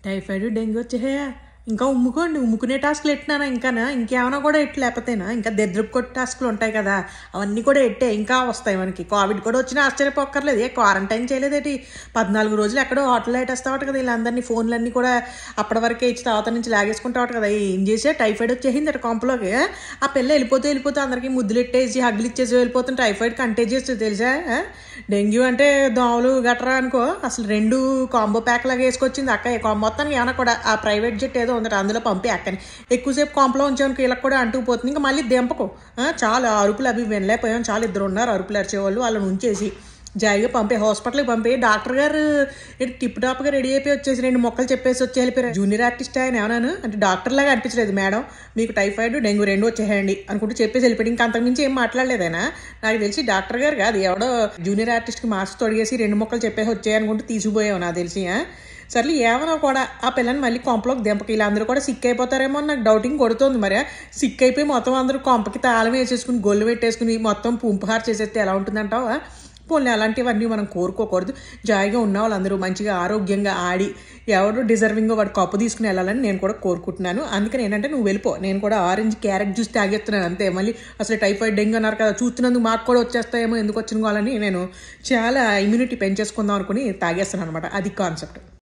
Typhoid dengue వచ్చేసాయా? ఇంకా ఉమ్ముకోండి. ఉమ్ముకునే టాస్క్లు ఎట్టినానా ఇంకానా? ఇంకేమైనా కూడా ఎట్టు లేకపోతేనా? ఇంకా దరిద్రపు కొట్టు టాస్క్లు ఉంటాయి కదా, అవన్నీ కూడా ఎట్టే ఇంకా వస్తాయి మనకి. కోవిడ్ కూడా వచ్చినా ఆశ్చర్యపోక్కర్లేదు. క్వారంటైన్ చేయలేదేటి? 14 రోజులు ఎక్కడో హోటల్లో పెట్టేస్తావట కదా వీళ్ళందరినీ. ఫోన్లన్నీ కూడా అప్పటి వరకే ఇచ్చి తర్వాత నుంచి లాగేసుకుంటావట కదా. ఏం చేసా? టైఫాయిడ్ వచ్చేసింది అటు కొంపలోకి. ఆ పిల్ల వెళ్ళిపోతే అందరికీ ముద్దులు ఎట్టేసి హగ్గులు ఇచ్చేసి వెళ్ళిపోతుంది. టైఫాయిడ్ కంటేజియస్ తెలుసా? డెంగ్యూ అంటే దోమలు గట్రా అనుకో. అసలు 2 కాంబో ప్యాక్ లాగా వేసుకొచ్చింది అక్క. మొత్తానికి ఏమైనా కూడా ఆ ప్రైవేట్ జెట్ ఏదో ఉందట, అందులో పంపి అక్కని ఎక్కువసేపు కాంపలో ఉంచామనుకో వీళ్ళకి కూడా అంటుకుపోతుంది. ఇంకా మళ్ళీ దెంపకు. చాలా అరుపులు అవి వినలేకపోయాం. చాలా ఇద్దరు ఉన్నారు అరుపులు అరిచేవాళ్ళు. వాళ్ళని ఉంచేసి జాయిగా పంపే హాస్పిటల్కి పంపి డాక్టర్ గారు టిప్ టాప్గా రెడీ అయిపోయి వచ్చేసి 2 మొక్కలు చెప్పేసి వచ్చి వెళ్ళిపోయారు. జూనియర్ ఆర్టిస్ట్ ఆయన ఏమన్నాను అంటే డాక్టర్ లాగా అనిపించలేదు. మేడం మీకు టైఫాయిడ్ డెంగ్యూ 2 వచ్చేయండి అనుకుంటూ చెప్పేసి వెళ్ళిపోయి ఇంకా అంతకుమించి ఏం మాట్లాడలేదైనా. నాకు తెలిసి డాక్టర్ గారు కాదు, ఎవడో జూనియర్ ఆర్టిస్ట్కి మాస్క్ తొడిగేసి 2 మొక్కలు చెప్పేసి వచ్చాయనుకుంటూ తీసుకుపోయావు నాకు తెలిసి. సర్లే ఏమన్నా కూడా ఆ పిల్లని మళ్ళీ కొంపలోకి దెంపకి. ఇలా అందరూ కూడా సిక్ అయిపోతారేమో అని నాకు డౌటింగ్ కొడుతుంది. మరి సిక్ అయిపోయి మొత్తం అందరూ కొంపకి తాళం వేసేసుకుని గొల్లు పెట్టేసుకుని మొత్తం పుంపుహారు చేసేస్తే ఎలా ఉంటుందంటావా? పోనీ అలాంటివన్నీ మనం కోరుకోకూడదు. జాయిగా ఉన్న వాళ్ళందరూ మంచిగా ఆరోగ్యంగా ఆడి ఎవరు డిజర్వింగ్గా వాడు కప్పు తీసుకుని వెళ్ళాలని నేను కూడా కోరుకుంటున్నాను. అందుకని ఏంటంటే నువ్వు వెళ్ళిపో, నేను కూడా ఆరెంజ్ క్యారెట్ జ్యూస్ తాగేస్తున్నాను అంతే. మళ్ళీ అసలు టైఫాయిడ్ డెంగ్యూ అన్నారు కదా, చూస్తున్నందుకు మాకు కూడా వచ్చేస్తాయేమో, ఎందుకు వచ్చిన వాళ్ళని నేను చాలా ఇమ్యూనిటీ పెంచేసుకుందాం అనుకుని తాగేస్తాను అనమాట. అది కాన్సెప్ట్.